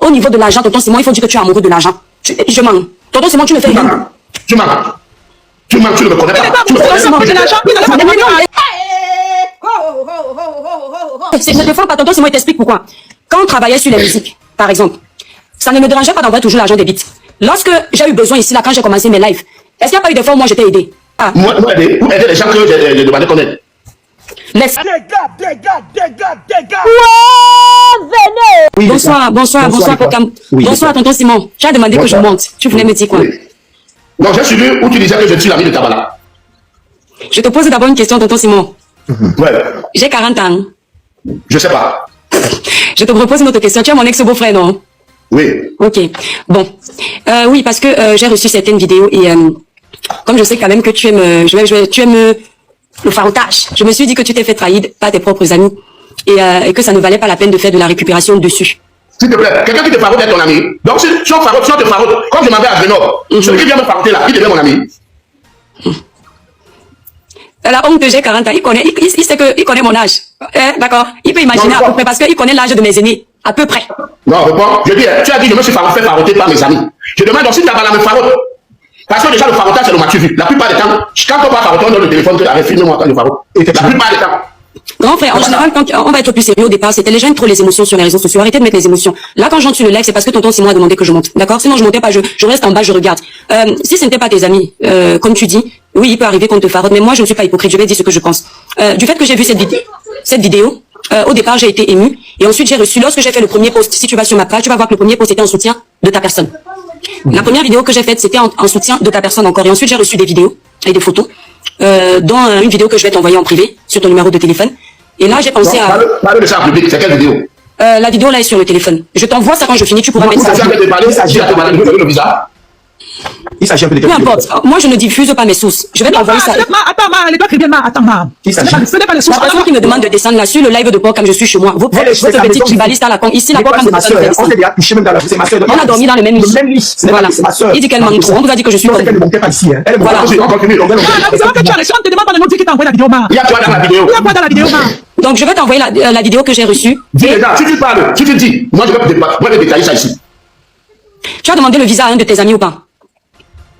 au niveau de l'argent, tonton Simon, il faut dire que tu es amoureux de l'argent. Je mens. Tonton Simon, tu ne fais rien. Tu mens. Tu mens, tu ne me connais pas. Tu me connais Simon, ne te fais pas, tonton Simon, il t'explique pourquoi. Quand on travaillait sur les musiques, par exemple, ça ne me dérangeait pas d'envoyer toujours l'argent des beats. Lorsque j'ai eu besoin ici, là, quand j'ai commencé mes lives, est-ce qu'il n'y a pas eu des fois où moi je t'ai aidé? Moi, aider les gens que j'ai demandé qu'on aide. Laisse. Dégage. Oui, bonsoir, Pokam. Oui, bonsoir, tonton Simon. Tu as demandé que je monte. Tu voulais me dire quoi? Non, j'ai suivi où tu disais que je suis l'ami de Tabala. Je te pose d'abord une question, tonton Simon. Ouais. J'ai 40 ans. Je sais pas. Je te propose une autre question. Tu es mon ex-beau-frère, non? Oui. Ok. Bon. Oui, parce que j'ai reçu certaines vidéos et comme je sais quand même que tu aimes, tu aimes le farotage, je me suis dit que tu t'es fait trahir par tes propres amis et que ça ne valait pas la peine de faire de la récupération dessus. S'il te plaît, quelqu'un qui te farote est ton ami. Donc si on te farote, comme je m'en vais à Grenoble, celui qui vient me faroter là, il devient mon ami. La honte que j'ai 40 ans, il sait qu'il connaît mon âge. D'accord. Il peut imaginer à peu près parce qu'il connaît l'âge de mes aînés. À peu près. Non, réponds. Je dis, tu as dit, je me suis fait faroter par mes amis. Je demande donc si tu as me farote. Parce que déjà, le farotage, c'est le mature vu. La plupart des temps, quand on va faroter, on donne le téléphone, filme-moi quand je farote. La plupart des temps. Grand frère, en général, quand on va être plus sérieux au départ, c'était les gens trop les émotions sur les réseaux sociaux. Arrêtez de mettre les émotions. Là, quand je monte sur le live, c'est parce que tonton Simon a demandé que je monte. D'accord? Sinon, je montais pas, je reste en bas, je regarde. Si ce n'était pas tes amis, comme tu dis, oui, il peut arriver qu'on te farote, mais moi, je ne suis pas hypocrite, je vais dire ce que je pense. Du fait que j'ai vu cette vidéo, au départ, j'ai été émue, et ensuite j'ai reçu, lorsque j'ai fait le premier post, si tu vas sur ma page, tu vas voir que le premier post était en soutien de ta personne. La première vidéo que j'ai faite, c'était en soutien de ta personne encore, et ensuite j'ai reçu des vidéos et des photos, dont une vidéo que je vais t'envoyer en privé, sur ton numéro de téléphone, et là j'ai pensé à... Parle de ça en public, c'est quelle vidéo? La vidéo là est sur le téléphone. Je t'envoie ça quand je finis, tu pourras mettre ça. Il s'agit un peu de... Peu importe, moi je ne diffuse pas mes sources. Je vais t'envoyer ça. Attends, elle doit très bien, attends, ce n'est pas le source. La personne qui me demande de descendre là sur le live de Pokam, je suis chez moi. Votre petit tribaliste à la con. Ici, la Pokam me demande de descendre. On a dormi dans le même lit. Voilà. Il dit qu'elle manque trop. On vous a dit que je suis comme vous. Voilà. Nous savons que tu as reçu, on te demande dans le nom qui t'a envoyé la vidéo, Il y a quoi dans la vidéo? Il y a quoi dans la vidéo, Donc je vais t'envoyer la vidéo que j'ai reçue. Dis déjà, si tu parles, si tu dis, moi je vais détailler ça ici. Tu as demandé le visa à un de tes amis ou pas?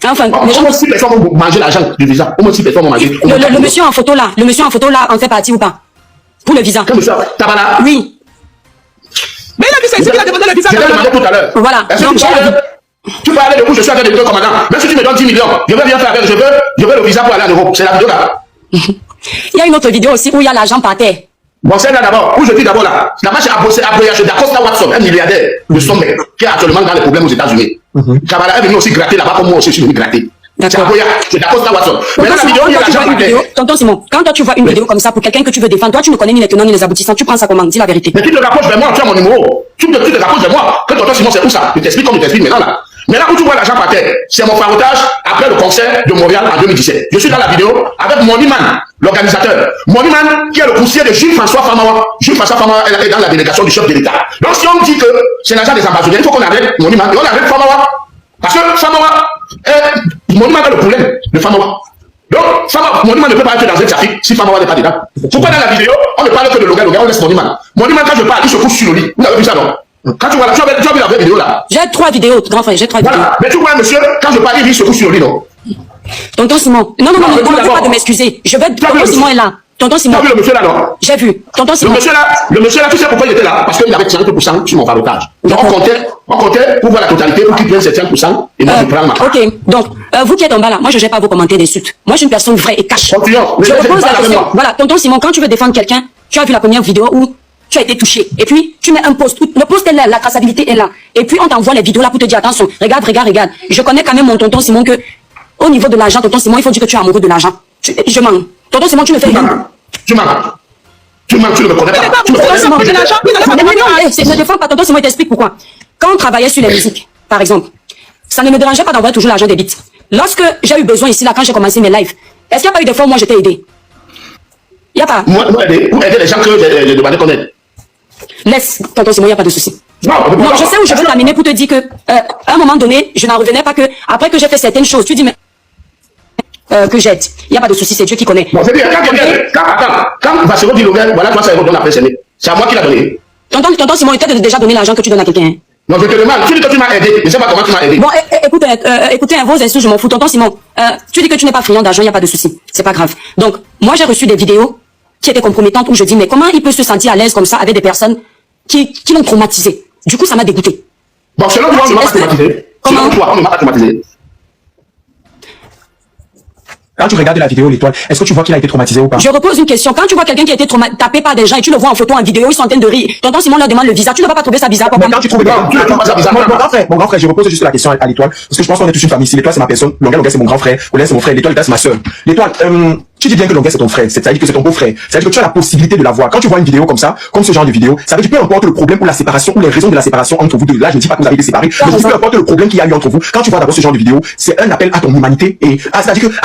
Enfin, les gens... 6 personnes vont manger l'argent du visa. Au moins 6 personnes vont manger. Le monsieur en photo là, en fait partie ou pas? Pour le visa. Quel monsieur? Tabala? Oui. Mais il a dit ça ici, il a demandé le visa. Je l'ai demandé tout à l'heure. Voilà. Tu parlais de où je suis avec le commandant. Même si tu me donnes 10 millions, je vais bien faire avec, je veux le visa pour aller en Europe. C'est la vidéo là. Il y a une autre vidéo aussi où il y a l'argent par terre. Bon, c'est là d'abord, où je dis d'abord là, la marche a bossé à Boyage d'Acosta Watson, un milliardaire de Sommet, qui est actuellement dans les problèmes aux États-Unis. Kabbalah est venu aussi gratter là-bas, comme moi aussi je suis venu gratter. C'est à Boyage, c'est d'Acosta Watson. Maintenant, la vidéo, il y a l'argent par terre. Tonton Simon, quand toi tu vois une vidéo comme ça pour quelqu'un que tu veux défendre, toi tu ne connais ni les tenants ni les aboutissants, tu prends ça comment? Dis la vérité. Mais tu te rapproches vers moi, tu as mon numéro. Tu te rapproches vers moi. Que tonton Simon, c'est où ça? Je t'explique comme je t'explique maintenant là. Maintenant, où tu vois l'argent par terre, c'est mon farotage après le concert de Montréal en 2017. Je suis dans la vidéo avec Moniman, l'organisateur. Moniman, qui est le poussier de Jules François Famawa. Jules François Famawa est dans la délégation du chef de l'État. Donc, si on dit que c'est l'argent des ambassadeurs, il faut qu'on arrête Moniman et on arrête Famawa. Parce que Famawa, Moniman est le problème de Famawa. Donc, Moniman ne peut pas être dans un trafic si Famawa n'est pas dedans. Pourquoi dans la vidéo, on ne parle que de Logan, on laisse Moniman. Moniman, quand je parle, il se couche sur le lit. Vous avez vu ça, non? Quand tu vois là, tu as vu la vraie vidéo là? J'ai 3 vidéos, grand frère, j'ai 3 vidéos. Mais tu vois, monsieur, quand je parle, il se couche sur le lit, non? Tonton Simon, non, ne demande pas de m'excuser. Tonton Simon est là. Tonton Simon. Tu as vu le monsieur là, non? J'ai vu. Tonton Simon. Le monsieur là, tu sais pourquoi il était là? Parce qu'il avait 30% sur mon farotage. Donc on comptait pour voir la totalité, pour qu'il prenne 7% et moi je prends ma part. Ok, donc, vous qui êtes en bas là, moi je ne gère pas vos commentaires d'insultes. Moi je suis une personne vraie et cash. Je te pose la question. Voilà, tonton Simon, quand tu veux défendre quelqu'un, tu as vu la première vidéo où tu as été touché. Et puis, tu mets un post. Le post est là, la traçabilité est là. Et puis, on t'envoie les vidéos là pour te dire, attention, regarde. Je connais quand même mon tonton Simon que, au niveau de l'argent, tonton Simon, il faut dire que tu es amoureux de l'argent. Je mens. Tonton Simon, tu ne fais rien. Tu mens, tu ne me connais pas. Tonton Simon, ne te défends pas. Tonton Simon, il t'explique pourquoi. Quand on travaillait sur les musiques, par exemple, ça ne me dérangeait pas d'envoyer toujours l'argent des beats. Lorsque j'ai eu besoin ici, là, quand j'ai commencé mes lives, est-ce qu'il n'y a pas eu des fois où moi je t'ai aidé? Il n'y a pas. Moi, aider les gens que j'ai demandé qu'on aide. Laisse, tonton Simon, il n'y a pas de souci. Non, je sais où je veux t'amener pour te dire que, à un moment donné, je n'en revenais pas que, après que j'ai fait certaines choses, tu dis, mais, que j'aide. Il n'y a pas de souci, c'est Dieu qui connaît. Bon, c'est bien, quand Vassero dit Logan, voilà, toi, ça donne après, c'est à moi qui l'a donné. Tonton Simon, il t'a déjà donné l'argent que tu donnes à quelqu'un. Non, je te demande, tu dis que tu m'as aidé, je ne sais pas comment tu m'as aidé. Bon, écoutez, vos excuses, je m'en fous. Tonton Simon, tu dis que tu n'es pas friand d'argent, il n'y a pas de souci. C'est pas grave. Donc, moi, j'ai reçu des vidéos qui étaient compromettantes où je dis, mais comment il peut se sentir à l'aise comme ça avec des personnes qui l'ont traumatisé? Du coup, ça m'a dégoûté. Bon, selon toi, on ne m'a pas traumatisé. Selon toi, on ne m'a pas traumatisé. Quand tu regardes la vidéo, l'étoile, est-ce que tu vois qu'il a été traumatisé ou pas? Je repose une question. Quand tu vois quelqu'un qui a été tapé par des gens et tu le vois en photo, en vidéo, ils sont en train de rire. Tonton Simon leur demande le visa. Tu ne vas pas trouver ça bizarre, papa? Mais quand tu trouves mon grand frère, je repose juste la question à l'étoile. Parce que je pense qu'on est tous une famille. Si l'étoile c'est ma personne, Longuet c'est mon grand frère, Olé c'est mon frère, l'étoile c'est ma soeur. L'étoile, tu dis bien que Longuet c'est ton frère. C'est-à-dire que c'est ton beau-frère. C'est-à-dire que tu as la possibilité de la voir. Quand tu vois une vidéo comme ça, comme ce genre de vidéo, ça veut dire peu importe le problème ou la séparation ou les raisons de la séparation entre vous deux. Là, je ne dis pas que vous avez été séparés. Mais peu importe le problème qu'il y a eu entre vous. Quand tu vois d'abord ce genre de vidéo, c'est un appel à ton humanité et c'est-à-dire que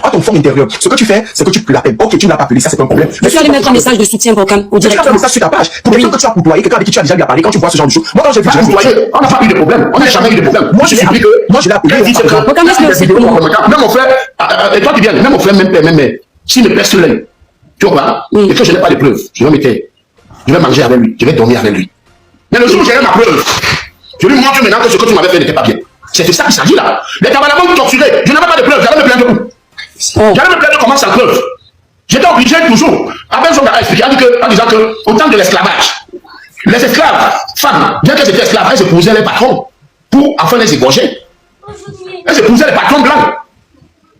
à ton fond intérieur. Ce que tu fais, c'est que tu l'appelles. Ok, tu ne l'as pas appelé, ça c'est un problème. Mais tu vas lui mettre un message de soutien pour Cam, au Tu directeur. as un message sur ta page. Pour quelqu'un que tu as côtoyé, quelqu'un avec qui tu as déjà bien parlé, quand tu vois ce genre de choses. Moi, quand j'ai vu, on n'a pas eu de problème. On n'a jamais eu de problème. Moi, je l'ai appelé. Moi, je l'ai appelé. Et toi, tu viens, même mon frère, même, s'il me pèse l'œil, tu vois, et que je n'ai pas de preuves, je vais me taire. Je vais manger avec lui, je vais dormir avec lui. Mais le jour où j'aurai ma preuve, je lui montre maintenant que ce que tu m'avais fait n'était pas bien. C'est de ça qu'il s'agit là. Les camarades m'ont torturé. Je n'avais pas de preuves, j'allais me plaindre où? J'allais me plaindre comment sans preuve. J'étais obligé toujours, après son expliqué, en disant que, au temps de l'esclavage, les esclaves, femmes, bien qu'elles étaient esclaves, elles épousaient les patrons pour enfin les égorger. Elles épousaient les patrons blancs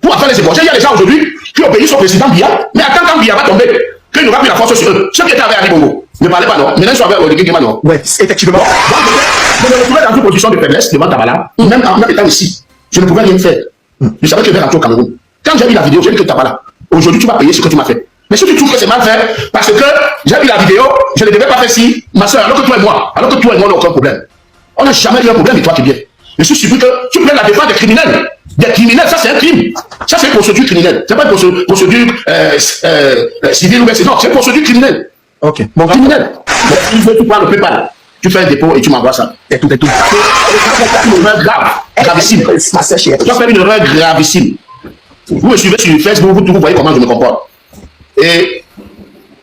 pour enfin les égorger. Il y a des gens aujourd'hui qui obéissent au président Biya, mais attends quand Biya va tomber, qu'il n'aura plus la force sur eux. Ceux qui étaient avec Ali Bongo ne parlaient pas, non. Maintenant, ils sont avec Olivier Guéma, non. Ouais, effectivement. Je me retrouvais dans une position de faiblesse devant Tabala, même en étant ici. Je ne pouvais rien faire. Je savais que je vais rentrer au Cameroun. Quand j'ai vu la vidéo, j'ai dit que Tabala, aujourd'hui tu vas payer ce que tu m'as fait. Mais si tu trouves que c'est mal fait, parce que j'ai vu la vidéo, je ne devais pas faire si, ma soeur, alors que toi et moi, on n'a aucun problème. On n'a jamais eu un problème et toi tu viens. Je suis surpris que tu prennes la défense des criminels. Des criminels, ça c'est un crime. Ça c'est une procédure criminelle. C'est pas une procédure civile ou c'est non, c'est une procédure criminelle. Ok. Bon, criminel. Tu veux, tu prends le PayPal, tu fais un dépôt et tu m'envoies ça. C'est tout. Tu as fait une erreur grave, gravissime. Tu as fait une erreur gravissime. Vous me suivez sur Facebook, vous voyez comment je me comporte. Et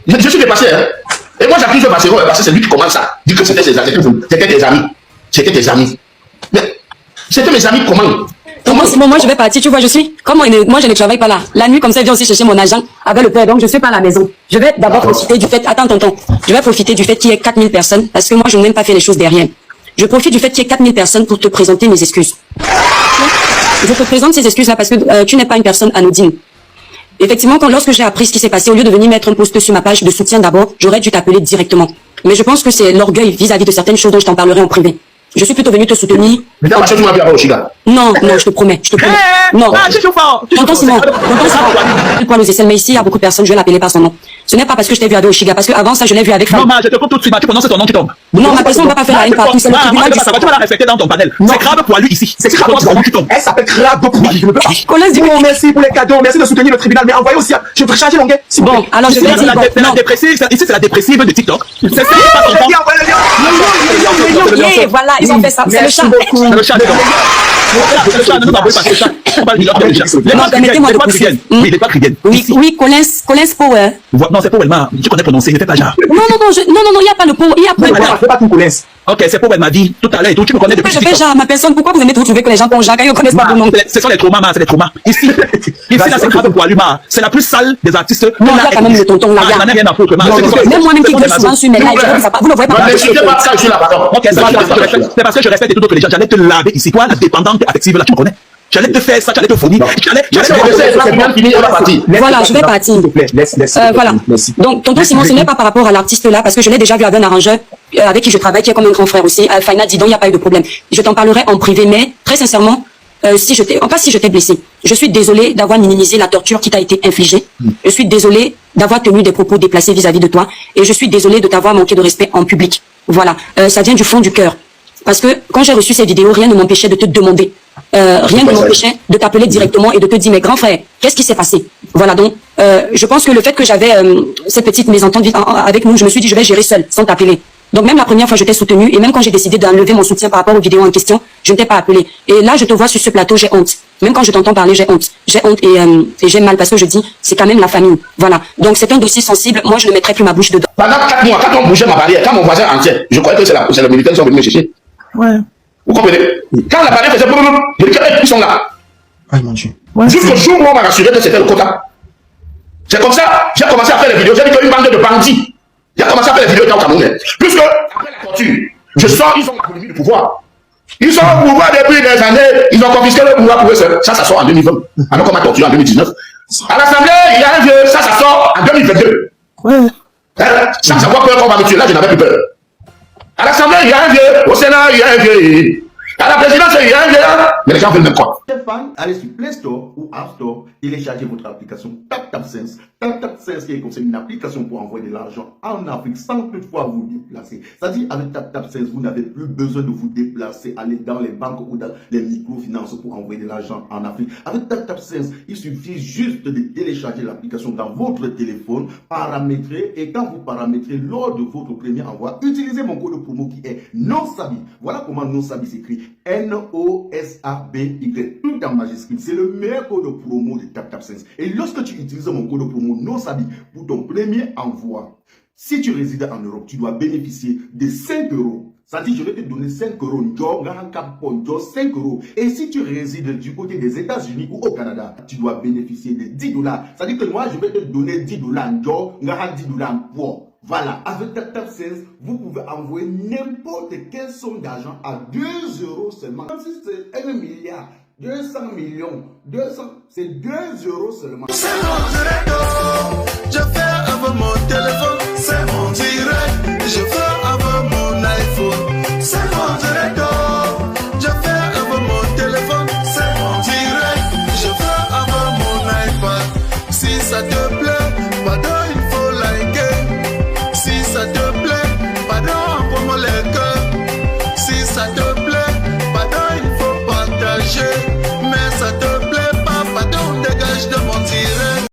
je suis dépassé. Hein. Et moi j'accuse le Bassero parce que c'est lui qui commence ça. Dit que c'était tes amis. C'était tes amis. Mais c'était mes amis comment? Moi, je vais partir, tu vois, moi, je ne travaille pas là. La nuit, comme ça, je viens aussi chercher mon agent avec le père, donc je ne suis pas à la maison. Je vais d'abord profiter du fait, attends, tonton, je vais profiter du fait qu'il y ait 4000 personnes, parce que moi, je n'aime pas faire les choses derrière. Je profite du fait qu'il y ait 4000 personnes pour te présenter mes excuses. Je te présente ces excuses-là parce que tu n'es pas une personne anodine. Effectivement, lorsque j'ai appris ce qui s'est passé, au lieu de venir mettre un post sur ma page de soutien d'abord, j'aurais dû t'appeler directement. Mais je pense que c'est l'orgueil vis-à-vis de certaines choses dont je t'en parlerai en privé. Je suis plutôt venu te soutenir. Mais t'as marché, tu m'as appelé à Oshiga. Non, je te promets, Non. Tonton Simon, nous essayer, mais ici, il y a beaucoup de personnes, je vais l'appeler par son nom. Ce n'est pas parce que je t'ai vu avec Oshiga, parce que avant ça, je l'ai vu avec Femme. Non, je te coupe tout de suite, tu prononces ton nom qui tombe. Non, ma personne ne va pas faire la haine partout, c'est le tribunal du ça va, tu vas la respecter dans ton panel. C'est grave pour lui ici. C'est grave pour lui qui tombe. Elle s'appelle grave pour lui. Je ne peux pas. Oh, merci pour les cadeaux, merci de soutenir le tribunal, mais envoyez aussi, je vais charger Longuet. Bon, alors je vais dire. C'est la dépressive, ici c'est la dépressive de TikTok. C'est ça, pas ton temps. Voilà, ils ont fait ça, c'est le chat. C'est le chat, le chat, ne m'envoie pas ce chat. Permettez-moi de pousser. Oui, les pas cribiennes. Oui, Collins Power. Non, c'est Powell, tu connais prononcer, ne fais pas genre. Non, il n'y a pas le pot, il y a pas tout Collins. Ok, c'est Powell m'a dit tout à l'heure et tout, tu me connais depuis. Je fais genre ma personne, pourquoi vous aimez toujours trouver que les gens font genre quand ils ne connaissent pas mon nom? Ce sont les traumas, c'est les traumas. Ici, là, c'est grave pour lui, c'est la plus sale des artistes. Non, il y a quand même le tonton là. Il n'y a rien à foutre, même moi-même qui vais souvent sur mes lives, vous ne le voyez pas. Ok, c'est parce que je respecte tout d'autres les gens. J'allais te laver ici, toi, la dépendante affective là, tu me connais. J'allais te faire ça, j'allais te fournir. Voilà, je vais partir. Voilà. Donc, tonton Simon, ce n'est pas par rapport à l'artiste là, parce que je l'ai déjà vu avec un arrangeur avec qui je travaille, qui est comme un grand frère aussi. Faina dit donc, il n'y a pas eu de problème. Je t'en parlerai en privé, mais très sincèrement, pas si je t'ai blessé. Je suis désolé d'avoir minimisé la torture qui t'a été infligée. Je suis désolé d'avoir tenu des propos déplacés vis-à-vis de toi. Et je suis désolé de t'avoir manqué de respect en public. Voilà. Ça vient du fond du cœur. Parce que quand j'ai reçu ces vidéos, rien ne m'empêchait de te demander. Rien ne m'empêchait de t'appeler directement et de te dire, mais grand frère, qu'est-ce qui s'est passé? Voilà, donc, je pense que le fait que j'avais cette petite mésentente avec nous, je me suis dit, je vais gérer seule, sans t'appeler. Donc, même la première fois, je t'ai soutenu, et même quand j'ai décidé d'enlever mon soutien par rapport aux vidéos en question, je ne t'ai pas appelé. Et là, je te vois sur ce plateau, j'ai honte. Même quand je t'entends parler, j'ai honte. J'ai honte et j'ai mal parce que je dis, c'est quand même la famille. Voilà. Donc, c'est un dossier sensible. Moi, je ne mettrai plus ma bouche dedans. Pendant 4 mois, quand on bougeait ma barrière, quand mon voisin entier, je croyais que c'est le militaire qui sont venus me chercher. Ouais. Vous comprenez? Quand l'appareil faisait boum, je dis qu'ils sont là. Aïe, mon Dieu. Jusqu'au jour où on m'a rassuré que c'était le quota. C'est comme ça, j'ai commencé à faire les vidéos. J'ai dit qu'une bande de bandits. J'ai commencé à faire les vidéos au Cameroun. Puisque, après la torture, je sens, ils ont la du pouvoir. Ils sont au pouvoir depuis des années. Ils ont confisqué le pouvoir pour eux seuls. Ça sort en 2020. Alors qu'on m'a torturé en 2019. À l'Assemblée, il y a un vieux, ça sort en 2022. Ouais. Hein? Sans savoir peur qu'on va me tuer. Là, je n'avais plus peur. À l'Assemblée, il y a un vieux. Au Sénat, il y a un vieux. À la présidence, il y a un vieux. Mais les gens veulent même croire. Stéphane, allez sur Play Store ou App Store, téléchargez votre application TapTapSense. TapTapSense qui est comme une application pour envoyer de l'argent en Afrique sans toutefois vous déplacer. C'est-à-dire, avec TapTapSense, vous n'avez plus besoin de vous déplacer, aller dans les banques ou dans les microfinances pour envoyer de l'argent en Afrique. Avec TapTapSense, il suffit juste de télécharger l'application dans votre téléphone, paramétrer, et quand vous paramétrez lors de votre premier envoi, utilisez mon code promo qui est NOSABI. Voilà comment NOSABI s'écrit. NOSABY, tout en majuscule. C'est le meilleur code promo de TapTapSense. Et lorsque tu utilises mon code promo NOSABI pour ton premier envoi, si tu résides en Europe, tu dois bénéficier de 5 euros. C'est-à-dire, je vais te donner 5 euros, 5 euros. Et si tu résides du côté des États-Unis ou au Canada, tu dois bénéficier de 10 dollars. C'est-à-dire que moi, je vais te donner 10 dollars, 10 dollars pour. Voilà, avec TapTapSense, vous pouvez envoyer n'importe quelle somme d'argent à 2 euros seulement. Même si c'est 1 milliard, 200 millions, 200, c'est 2 euros seulement. C'est mon direct, je fais avec mon téléphone, c'est mon direct, je fais